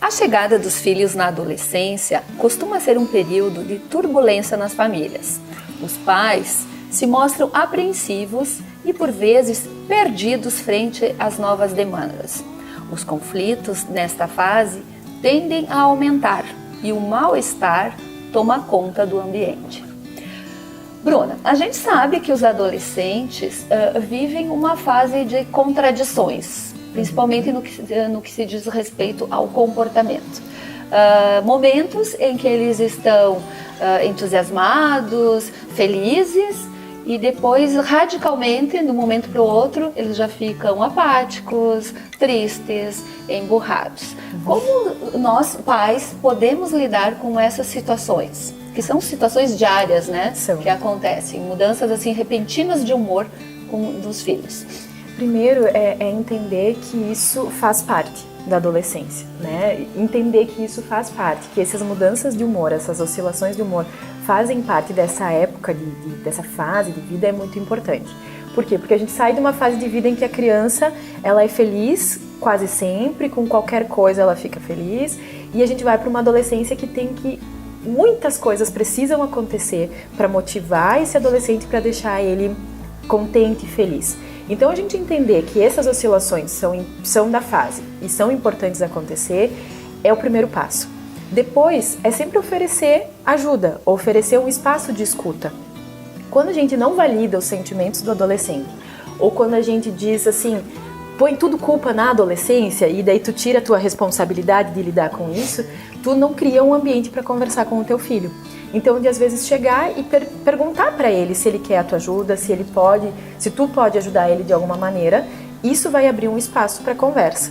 A chegada dos filhos na adolescência costuma ser um período de turbulência nas famílias. Os pais se mostram apreensivos e, por vezes, perdidos frente às novas demandas. Os conflitos nesta fase tendem a aumentar e o mal-estar toma conta do ambiente. Bruna, a gente sabe que os adolescentes vivem uma fase de contradições, principalmente no que se diz respeito ao comportamento. Momentos em que eles estão entusiasmados, felizes, e depois, radicalmente, de um momento para o outro, eles já ficam apáticos, tristes, emburrados. Como nós, pais, podemos lidar com essas situações? Que são situações diárias, né? Que acontecem, mudanças assim repentinas de humor dos filhos. Primeiro é entender que isso faz parte da adolescência, né? Entender que isso faz parte, que essas mudanças de humor, essas oscilações de humor fazem parte dessa época, dessa fase de vida é muito importante. Por quê? Porque a gente sai de uma fase de vida em que a criança ela é feliz quase sempre, com qualquer coisa ela fica feliz, e a gente vai para uma adolescência que muitas coisas precisam acontecer para motivar esse adolescente, para deixar ele contente e feliz. Então a gente entender que essas oscilações são da fase e são importantes acontecer é o primeiro passo. Depois é sempre oferecer ajuda, oferecer um espaço de escuta. Quando a gente não valida os sentimentos do adolescente, ou quando a gente diz assim, põe tudo culpa na adolescência e daí tu tira a tua responsabilidade de lidar com isso, tu não cria um ambiente para conversar com o teu filho. Então, de às vezes chegar e perguntar para ele se ele quer a tua ajuda, se tu pode ajudar ele de alguma maneira, isso vai abrir um espaço para conversa.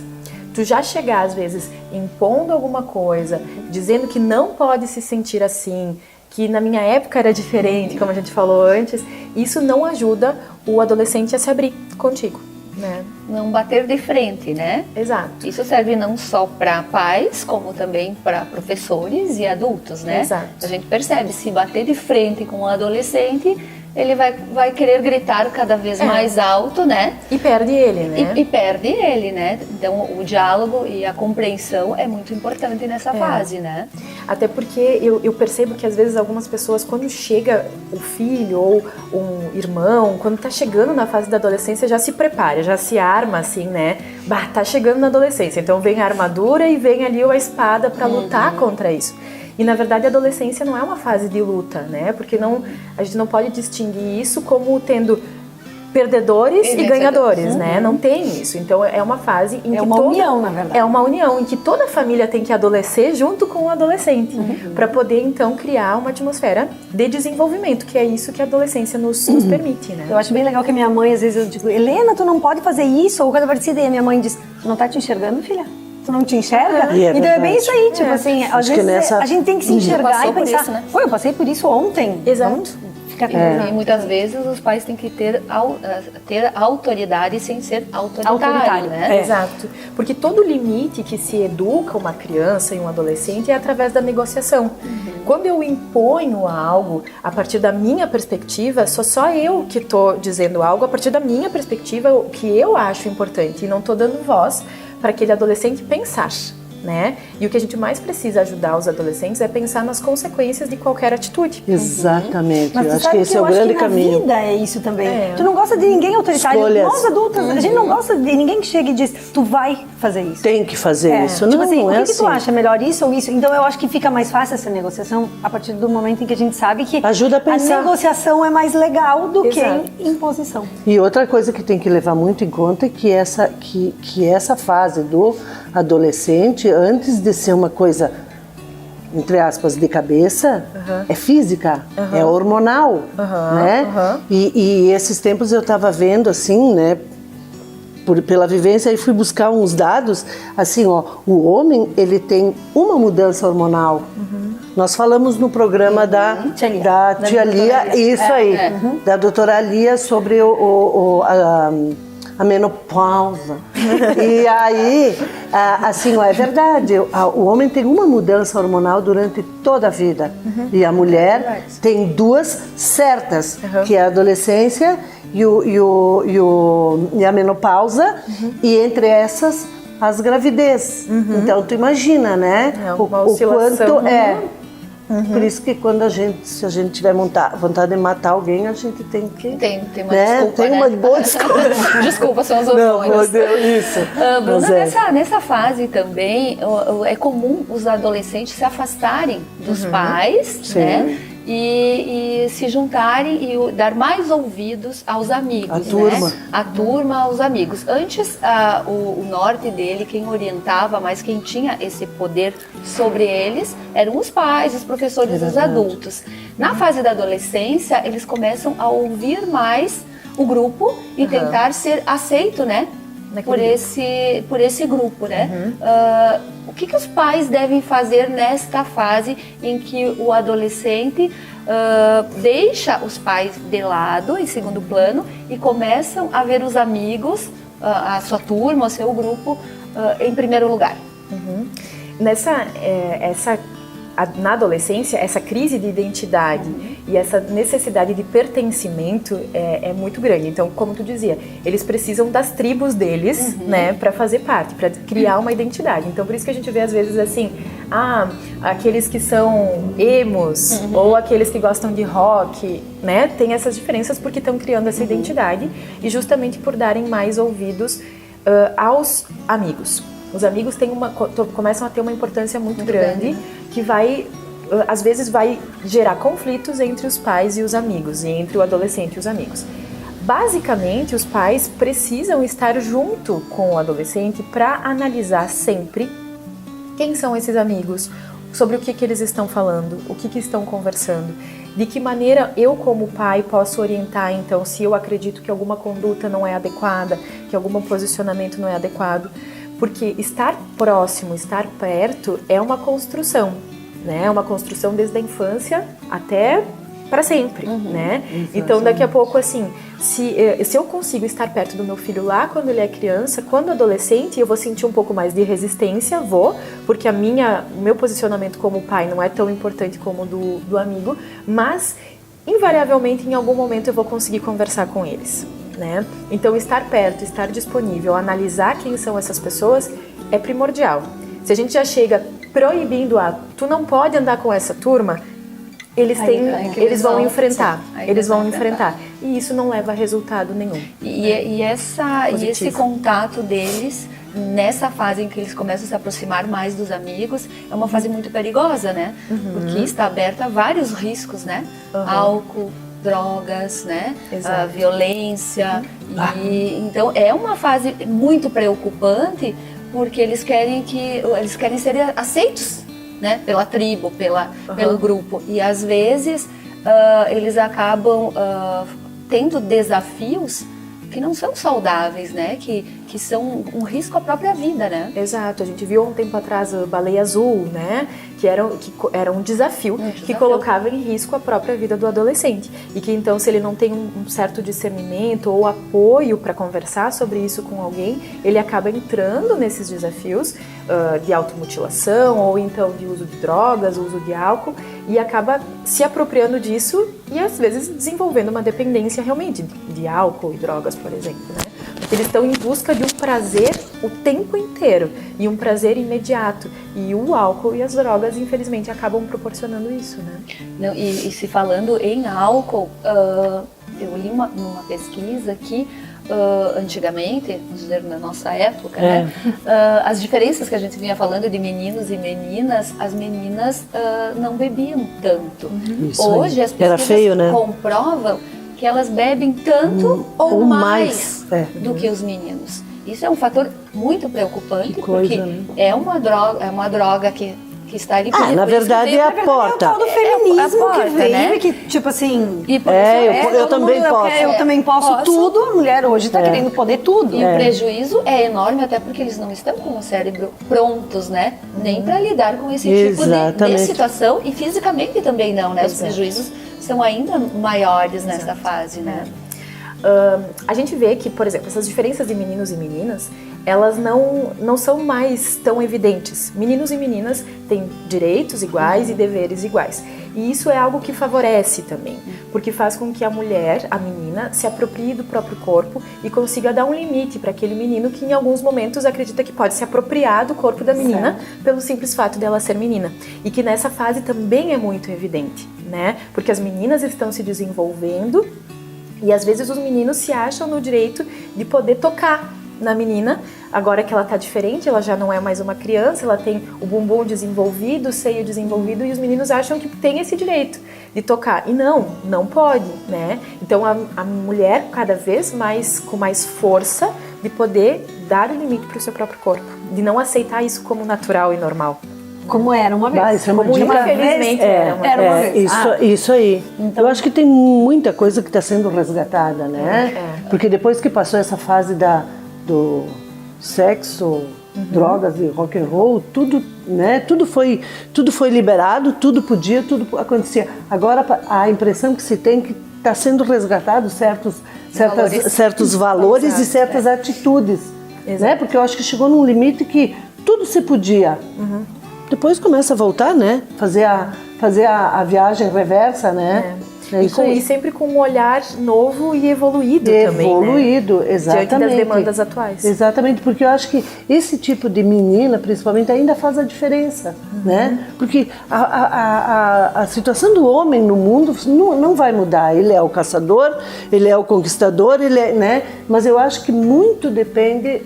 Tu já chegar às vezes impondo alguma coisa, dizendo que não pode se sentir assim, que na minha época era diferente, como a gente falou antes, isso não ajuda o adolescente a se abrir contigo, né? Não bater de frente, né? Exato. Isso serve não só para pais, como também para professores e adultos, né? Exato. A gente percebe, se bater de frente com um adolescente, ele vai querer gritar cada vez mais alto, né? E perde ele, né? E perde ele, né? Então, o diálogo e a compreensão é muito importante nessa fase, né? Até porque eu percebo que às vezes algumas pessoas, quando chega o filho ou um irmão, quando tá chegando na fase da adolescência, já se prepara, já se arma assim, né? Tá chegando na adolescência, então vem a armadura e vem ali a espada para lutar contra isso. E na verdade a adolescência não é uma fase de luta, né? Porque a gente não pode distinguir isso como tendo perdedores e ganhadores, né? Não tem isso. Então é uma fase em que união, na verdade. É uma união em que toda a família tem que adolescer junto com o adolescente, para poder então criar uma atmosfera de desenvolvimento, que é isso que a adolescência nos permite, né? Eu acho bem legal que a minha mãe, às vezes eu digo, Helena, tu não pode fazer isso, ou coisa parecida, e a minha mãe diz, tu não tá te enxergando, filha? Tu não te enxerga? Então é bem isso aí, tipo assim, às vezes a gente tem que se enxergar e pensar, isso, né? Pô, eu passei por isso ontem. Exato. E muitas vezes os pais têm que ter autoridade sem ser autoritário, né? Exato. Porque todo limite que se educa uma criança e um adolescente é através da negociação. Quando eu imponho algo a partir da minha perspectiva, só eu que estou dizendo algo a partir da minha perspectiva, o que eu acho importante, e não estou dando voz para aquele adolescente pensar, né? E o que a gente mais precisa ajudar os adolescentes é pensar nas consequências de qualquer atitude. Exatamente. Mas eu acho que esse é o grande caminho. Na vida é isso também. Tu não gosta de ninguém autoritário. Escolhas. Nós adultos, a gente não gosta de ninguém que chega e diz, tu vai fazer isso. Tem que fazer isso. Tipo Não, assim, não é o que assim. tu acha? Melhor isso ou isso? Então eu acho que fica mais fácil essa negociação a partir do momento em que a gente sabe que Ajuda a pensar. negociação é mais legal do Exato. que imposição. E outra coisa que tem que levar muito em conta é que essa fase do adolescente, antes de ser uma coisa, entre aspas, de cabeça, é física, é hormonal, né? E esses tempos eu estava vendo assim, né? Pela vivência, e fui buscar uns dados, assim, ó, o homem, ele tem uma mudança hormonal. Nós falamos no programa da tia Lia, isso aí, da doutora Lia, sobre a menopausa. E aí, assim, ó, é verdade, o homem tem uma mudança hormonal durante toda a vida. E a mulher tem duas certas, que é a adolescência e a menopausa, e entre essas as gravidez. Então, tu imagina, né? O quanto Por isso que se a gente tiver vontade de matar alguém, a gente tem que... Tem uma desculpa, tem uma boa desculpa. Desculpa, são os hormônios. Não, Deus, isso. Bruna, nessa fase também, é comum os adolescentes se afastarem dos pais, né? E se juntarem e dar mais ouvidos aos amigos, a turma. A turma, aos amigos. Antes, o norte dele, quem orientava, mas quem tinha esse poder sobre eles, eram os pais, os professores, os adultos. Na fase da adolescência, eles começam a ouvir mais o grupo e tentar ser aceito, né? Por esse grupo, né? O que os pais devem fazer nesta fase em que o adolescente deixa os pais de lado, em segundo plano, e começam a ver os amigos, a sua turma, o seu grupo, em primeiro lugar? Na adolescência, essa crise de identidade e essa necessidade de pertencimento é muito grande. Então, como tu dizia, eles precisam das tribos deles, né, para fazer parte, para criar uma identidade. Então, por isso que a gente vê às vezes assim, aqueles que são emos ou aqueles que gostam de rock, né, tem essas diferenças porque estão criando essa identidade e justamente por darem mais ouvidos aos amigos. Os amigos começam a ter uma importância muito grande que às vezes vai gerar conflitos entre os pais e os amigos, e entre o adolescente e os amigos. Basicamente, os pais precisam estar junto com o adolescente para analisar sempre quem são esses amigos, sobre o que eles estão falando, o que estão conversando, de que maneira eu como pai posso orientar, então, se eu acredito que alguma conduta não é adequada, que algum posicionamento não é adequado. Porque estar próximo, estar perto é uma construção, né? É uma construção desde a infância até para sempre, né? Então, daqui a pouco, assim, se eu consigo estar perto do meu filho lá quando ele é criança, quando adolescente, eu vou sentir um pouco mais de resistência, porque o meu posicionamento como pai não é tão importante como o do amigo, mas, invariavelmente, em algum momento eu vou conseguir conversar com eles. Né? Então, estar perto, estar disponível, analisar quem são essas pessoas é primordial. Se a gente já chega proibindo tu não pode andar com essa turma, eles vão enfrentar. Eles vão enfrentar. E isso não leva a resultado nenhum. E esse contato deles, nessa fase em que eles começam a se aproximar mais dos amigos, é uma fase muito perigosa, né? Porque está aberta a vários riscos, né? Álcool, drogas, né? Violência. Então é uma fase muito preocupante porque eles querem ser aceitos, né? Pela tribo, pelo grupo, e às vezes eles acabam tendo desafios que não são saudáveis, né? Que são um risco à própria vida, né? Exato. A gente viu um tempo atrás a Baleia Azul, né? Que era um desafio que colocava em risco a própria vida do adolescente. E que então, se ele não tem um certo discernimento ou apoio para conversar sobre isso com alguém, ele acaba entrando nesses desafios de automutilação ou então de uso de drogas, uso de álcool, e acaba se apropriando disso e às vezes desenvolvendo uma dependência realmente de álcool e drogas, por exemplo, né? Porque eles estão em busca de um prazer o tempo inteiro e um prazer imediato. E o álcool e as drogas, infelizmente, acabam proporcionando isso, né? Não, e se falando em álcool, eu li numa pesquisa que antigamente, vamos dizer, na nossa época, né, as diferenças que a gente vinha falando de meninos e meninas, as meninas não bebiam tanto. Hoje as pesquisas comprovam que elas bebem tanto ou mais do que os meninos. Isso é um fator muito preocupante, porque é uma droga que está ali. Na verdade é a porta. É o tal do feminismo que veio, né? Que tipo assim... eu também posso. Eu também posso tudo, a mulher hoje está querendo poder tudo. E o prejuízo é enorme, até porque eles não estão com o cérebro prontos, né? Nem para lidar com esse tipo de situação, e fisicamente também não, né? Os prejuízos são ainda maiores nessa fase, né? A gente vê que, por exemplo, essas diferenças de meninos e meninas, elas não são mais tão evidentes. Meninos e meninas têm direitos iguais e deveres iguais. E isso é algo que favorece também, porque faz com que a mulher, a menina, se aproprie do próprio corpo e consiga dar um limite para aquele menino que em alguns momentos acredita que pode se apropriar do corpo da menina pelo simples fato dela ser menina. E que nessa fase também é muito evidente, né? Porque as meninas estão se desenvolvendo e às vezes os meninos se acham no direito de poder tocar na menina, agora que ela tá diferente, ela já não é mais uma criança, ela tem o bumbum desenvolvido, o seio desenvolvido, e os meninos acham que tem esse direito de tocar. E não pode, né? Então a mulher cada vez mais com mais força de poder dar o limite para o seu próprio corpo, de não aceitar isso como natural e normal. Como era uma vez. Isso é uma dica. Infelizmente era uma vez. Isso aí. Então, eu acho que tem muita coisa que está sendo resgatada, né? Porque depois que passou essa fase do sexo, drogas e rock and roll, tudo, né? Tudo foi liberado, tudo podia, tudo acontecia. Agora a impressão que se tem que está sendo resgatado certos valores e certas atitudes, né? Porque eu acho que chegou num limite que tudo se podia. Depois começa a voltar, né? Fazer a viagem reversa, né? E sempre com um olhar novo e evoluído também, né? Exatamente. Diante das demandas atuais. Exatamente, porque eu acho que esse tipo de menina, principalmente, ainda faz a diferença, né? Porque a situação do homem no mundo não vai mudar. Ele é o caçador, ele é o conquistador, né? Mas eu acho que muito depende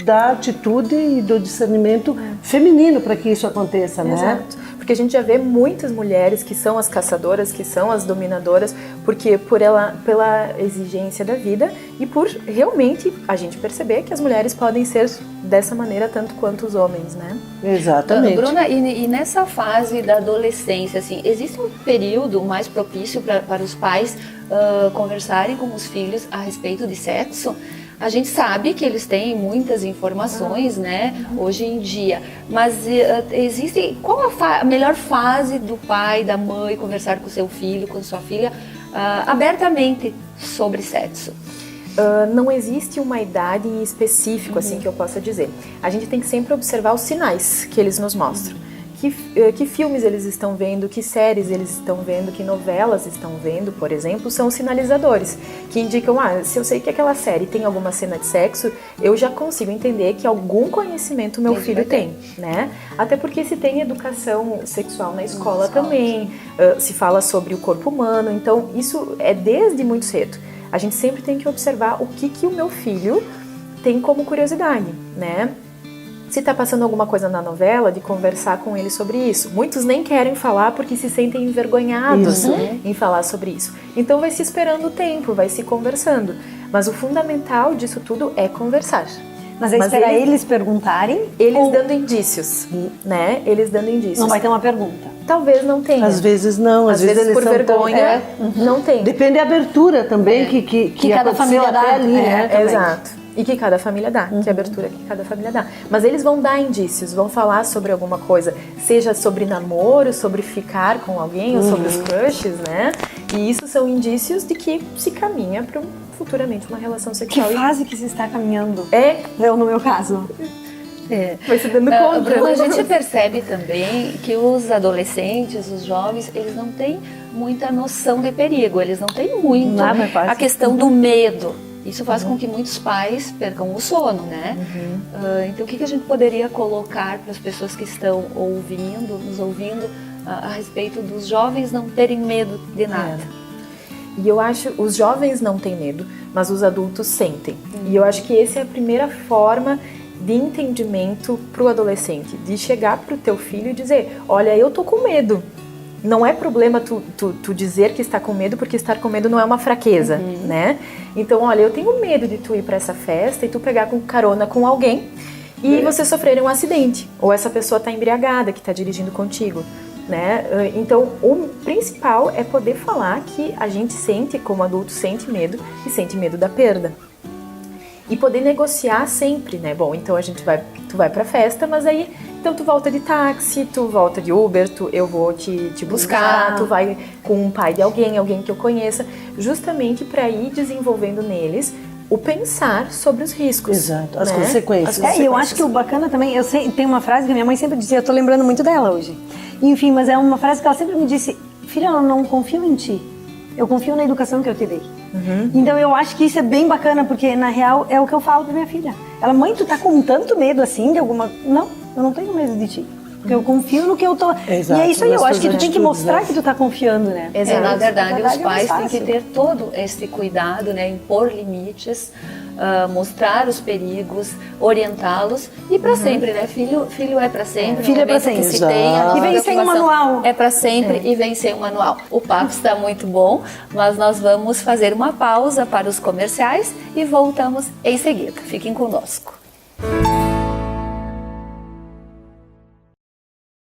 da atitude e do discernimento feminino para que isso aconteça, né? Exato. Porque a gente já vê muitas mulheres que são as caçadoras, que são as dominadoras, porque pela exigência da vida e por realmente a gente perceber que as mulheres podem ser dessa maneira tanto quanto os homens, né? Exatamente. Bruna, e nessa fase da adolescência, assim, existe um período mais propício para os pais conversarem com os filhos a respeito de sexo? A gente sabe que eles têm muitas informações, né, hoje em dia, mas existe, qual a melhor fase do pai, da mãe conversar com seu filho, com sua filha, abertamente sobre sexo? Não existe uma idade em específico, assim, que eu possa dizer. A gente tem que sempre observar os sinais que eles nos mostram. Que filmes eles estão vendo, que séries eles estão vendo, que novelas estão vendo, por exemplo, são sinalizadores que indicam, se eu sei que aquela série tem alguma cena de sexo, eu já consigo entender que algum conhecimento meu filho tem, né? Até porque se tem educação sexual na escola também, se fala sobre o corpo humano, então isso é desde muito cedo. A gente sempre tem que observar o que o meu filho tem como curiosidade, né? Se está passando alguma coisa na novela, de conversar com ele sobre isso. Muitos nem querem falar porque se sentem envergonhados em falar sobre isso. Então vai se esperando o tempo, vai se conversando. Mas o fundamental disso tudo é conversar. Mas esperar eles perguntarem? Eles dando indícios, né? Eles dando indícios. Não vai ter uma pergunta? Talvez não tenha. Às vezes não. Às vezes eles por vergonha, não tem. Depende da abertura também que cada família dá ali, né? Exato. E que cada família dá, que abertura que cada família dá. Mas eles vão dar indícios, vão falar sobre alguma coisa, seja sobre namoro, sobre ficar com alguém, ou sobre os crushes, né? E isso são indícios de que se caminha para futuramente uma relação sexual. Que fase que se está caminhando? Eu, no meu caso. Vai se dando conta. Bruna, a gente percebe também que os adolescentes, os jovens, eles não têm muita noção de perigo, eles não têm muito a questão do medo. Isso faz com que muitos pais percam o sono, né? Então, o que a gente poderia colocar para as pessoas que estão nos ouvindo, a respeito dos jovens não terem medo de nada? E eu acho, os jovens não têm medo, mas os adultos sentem. E eu acho que essa é a primeira forma de entendimento para o adolescente, de chegar para o teu filho e dizer, olha, eu tô com medo. Não é problema tu dizer que está com medo, porque estar com medo não é uma fraqueza, né? Então, olha, eu tenho medo de tu ir para essa festa e tu pegar com carona com alguém e você sofrer um acidente. Ou essa pessoa está embriagada, que está dirigindo contigo, né? Então, o principal é poder falar que a gente sente, como adulto, sente medo e sente medo da perda. E poder negociar sempre, né? Bom, então tu vai pra festa, mas aí, então tu volta de táxi, tu volta de Uber, eu vou te buscar, tu vai com um pai de alguém que eu conheça, justamente para ir desenvolvendo neles o pensar sobre os riscos. Exato, as consequências. E eu acho que o bacana também, tem uma frase que minha mãe sempre dizia, eu tô lembrando muito dela hoje. Enfim, mas é uma frase que ela sempre me disse, filha, eu não confio em ti, eu confio na educação que eu te dei. Então eu acho que isso é bem bacana, porque na real é o que eu falo pra minha filha. Ela, mãe, tu tá com tanto medo assim de alguma... Não, eu não tenho medo de ti. Porque eu confio no que eu tô... Exato, e é isso aí, eu acho que tu tem que mostrar que tu tá confiando, né? Na verdade, os pais têm que fácil. ter todo esse cuidado, né? Impor limites, mostrar os perigos, orientá-los e para sempre, né? Filho é para sempre. Filho é pra no momento sempre. que se tenha, E vem a sem um preocupação manual. É para sempre e vem sem um manual. O papo está muito bom, mas nós vamos fazer uma pausa para os comerciais e voltamos em seguida. Fiquem conosco.